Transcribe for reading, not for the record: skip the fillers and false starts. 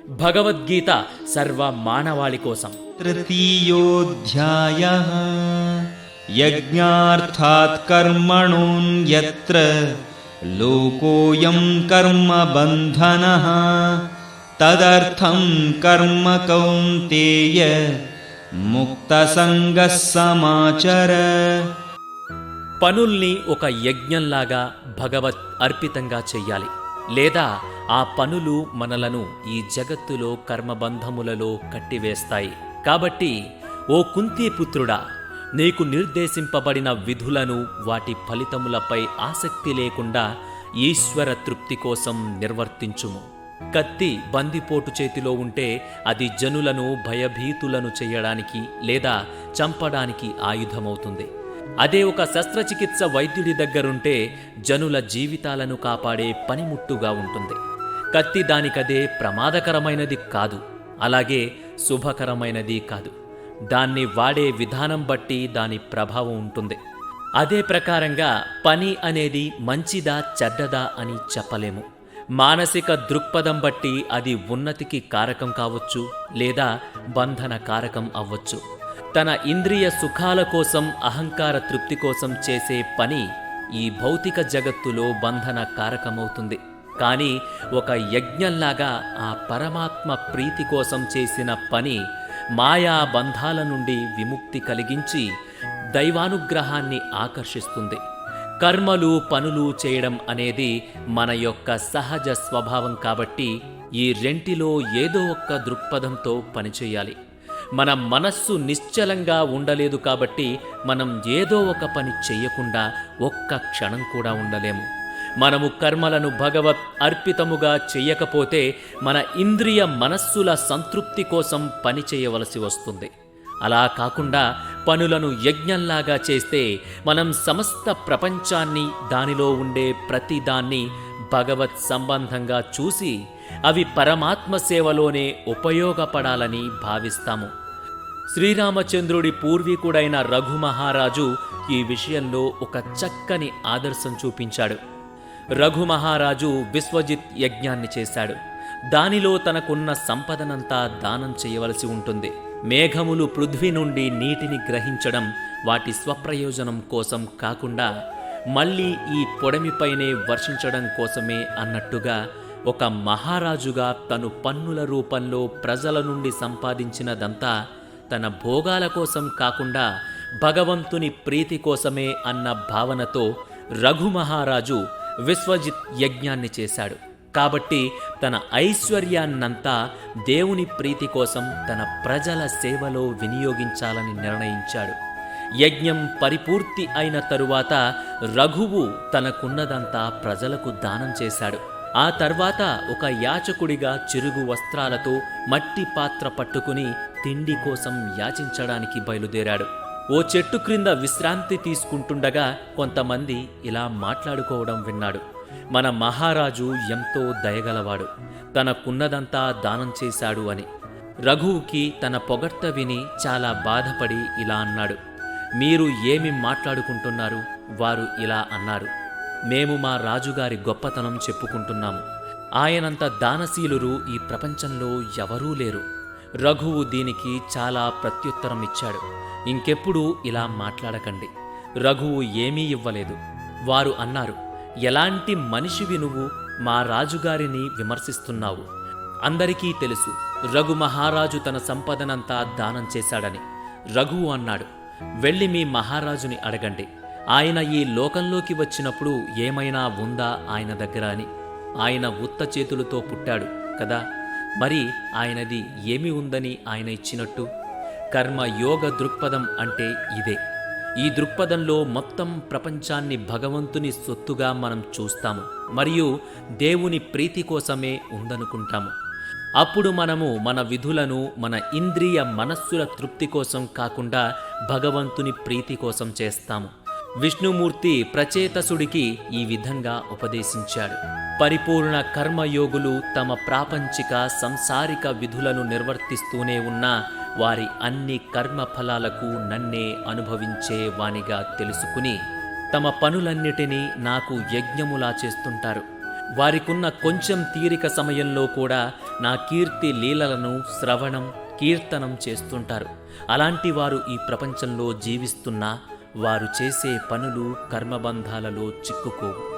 భగవద్గీత సర్వ మానవాళి కోసం. తృతీయోధ్యాయః యజ్ఞార్థాత్ కర్మణోన్యత్ర లోకోయం కర్మ బంధనః తదర్థం కర్మ కౌంతేయ ముక్తసంగః సమాచర. పనుల్ని ఒక యజ్ఞంలాగా భగవత్ అర్పితంగా చెయ్యాలి. లేదా ఆ పనులు మనలను ఈ జగత్తులో కర్మబంధములలో కట్టివేస్తాయి. కాబట్టి ఓ కుంతీపుత్రుడా, నీకు నిర్దేశింపబడిన విధులను వాటి ఫలితములపై ఆసక్తి లేకుండా ఈశ్వర తృప్తి కోసం నిర్వర్తించుము. కత్తి బందిపోటు చేతిలో ఉంటే అది జనులను భయభీతులను చెయ్యడానికి లేదా చంపడానికి ఆయుధమవుతుంది. అదే ఒక శస్త్రచికిత్స వైద్యుడి దగ్గరుంటే జనుల జీవితాలను కాపాడే పనిముట్టుగా ఉంటుంది. కత్తి దానికదే ప్రమాదకరమైనది కాదు, అలాగే శుభకరమైనది కాదు. దాన్ని వాడే విధానం బట్టి దాని ప్రభావం ఉంటుంది. అదే ప్రకారంగా పని అనేది మంచిదా చెడ్డదా అని చెప్పలేము. మానసిక దృక్పథం బట్టి అది ఉన్నతికి కారకం కావచ్చు, లేదా బంధన కారకం అవ్వచ్చు. తన ఇంద్రియ సుఖాల కోసం, అహంకార తృప్తి కోసం చేసే పని ఈ భౌతిక జగత్తులో బంధన కారకమవుతుంది. కానీ ఒక యజ్ఞంలాగా ఆ పరమాత్మ ప్రీతి కోసం చేసిన పని మాయా బంధాల నుండి విముక్తి కలిగించి దైవానుగ్రహాన్ని ఆకర్షిస్తుంది. కర్మలు, పనులు చేయడం అనేది మన యొక్క సహజ స్వభావం కాబట్టి ఈ రెంటిలో ఏదో ఒక్క దృక్పథంతో పనిచేయాలి. మన మనస్సు నిశ్చలంగా ఉండలేదు కాబట్టి మనం ఏదో ఒక పని చెయ్యకుండా ఒక్క క్షణం కూడా ఉండలేము. మనము కర్మలను భగవత్ అర్పితముగా చెయ్యకపోతే మన ఇంద్రియ మనస్సుల సంతృప్తి కోసం పని చేయవలసి వస్తుంది. అలా కాకుండా పనులను యజ్ఞంలాగా చేస్తే మనం సమస్త ప్రపంచాన్ని, దానిలో ఉండే ప్రతిదాన్ని భగవత్ సంబంధంగా చూసి అవి పరమాత్మ సేవలోనే ఉపయోగపడాలని భావిస్తాము. శ్రీరామచంద్రుడి పూర్వీకుడైన రఘు మహారాజు ఈ విషయంలో ఒక చక్కని ఆదర్శం చూపించాడు. రఘు మహారాజు విశ్వజిత్ యజ్ఞాన్ని చేశాడు. దానిలో తనకున్న సంపదనంతా దానం చేయవలసి ఉంటుంది. మేఘములు పృథ్వీ నుండి నీటిని గ్రహించడం వాటి స్వప్రయోజనం కోసం కాకుండా మళ్ళీ ఈ పొడమిపైనే వర్షించడం కోసమే అన్నట్టుగా ఒక మహారాజుగా తను పన్నుల రూపంలో ప్రజల నుండి సంపాదించినదంతా తన భోగాల కోసం కాకుండా భగవంతుని ప్రీతి కోసమే అన్న భావనతో రఘు మహారాజు విశ్వజిత్ యజ్ఞాన్ని చేశాడు. కాబట్టి తన ఐశ్వర్యాన్నంతా దేవుని ప్రీతి కోసం తన ప్రజల సేవలో వినియోగించాలని నిర్ణయించాడు. యజ్ఞం పరిపూర్తి అయిన తరువాత రఘువు తనకున్నదంతా ప్రజలకు దానం చేశాడు. ఆ తర్వాత ఒక యాచకుడిగా చిరుగు వస్త్రాలతో మట్టి పాత్ర పట్టుకుని తిండి కోసం యాచించడానికి బయలుదేరాడు. ఓ చెట్టు క్రింద విశ్రాంతి తీసుకుంటుండగా కొంతమంది ఇలా మాట్లాడుకోవడం విన్నాడు. మన మహారాజు ఎంతో దయగలవాడు, తనకున్నదంతా దానం చేశాడు అని. రఘువుకి తన పొగడ్త విని చాలా బాధపడి ఇలా అన్నాడు, మీరు ఏమి మాట్లాడుకుంటున్నారు? వారు ఇలా అన్నారు, మేము మా రాజుగారి గొప్పతనం చెప్పుకుంటున్నాము. ఆయనంత దానశీలురు ఈ ప్రపంచంలో ఎవరూ లేరు. రఘువు దీనికి చాలా ప్రత్యుత్తరం ఇచ్చాడు, ఇంకెప్పుడు ఇలా మాట్లాడకండి. రఘువు ఏమీ ఇవ్వలేదు. వారు అన్నారు, ఎలాంటి మనిషివి నువ్వు? మా రాజుగారిని విమర్శిస్తున్నావు. అందరికీ తెలుసు రఘు మహారాజు తన సంపదనంతా దానం చేశాడని. రఘువు అన్నాడు, వెళ్ళి మీ మహారాజుని అడగండి. ఆయన ఈ లోకంలోకి వచ్చినప్పుడు ఏమైనా ఉందా ఆయన దగ్గర అని. ఆయన ఉత్త చేతులతో పుట్టాడు కదా, మరి ఆయనది ఏమి ఉందని ఆయన ఇచ్చినట్టు? కర్మ యోగ దృక్పథం అంటే ఇదే. ఈ దృక్పథంలో మొత్తం ప్రపంచాన్ని భగవంతుని సొత్తుగా మనం చూస్తాము మరియు దేవుని ప్రీతి కోసమే ఉందనుకుంటాము. అప్పుడు మనము మన విధులను మన ఇంద్రియ మనస్సుల తృప్తి కోసం కాకుండా భగవంతుని ప్రీతి కోసం చేస్తాము. విష్ణుమూర్తి ప్రచేతసుడికి ఈ విధంగా ఉపదేశించాడు. పరిపూర్ణ కర్మయోగులు తమ ప్రాపంచిక సంసారిక విధులను నిర్వర్తిస్తూనే ఉన్నా వారి అన్ని కర్మఫలాలకు నన్నే అనుభవించే వానిగా తెలుసుకుని తమ పనులన్నిటినీ నాకు యజ్ఞములా చేస్తుంటారు. వారికున్న కొంచెం తీరిక సమయంలో కూడా నా కీర్తి లీలలను శ్రవణం కీర్తనం చేస్తుంటారు. అలాంటి వారు ఈ ప్రపంచంలో జీవిస్తున్నా వారు చేసే పనులు కర్మబంధాలలో చిక్కుకోవు.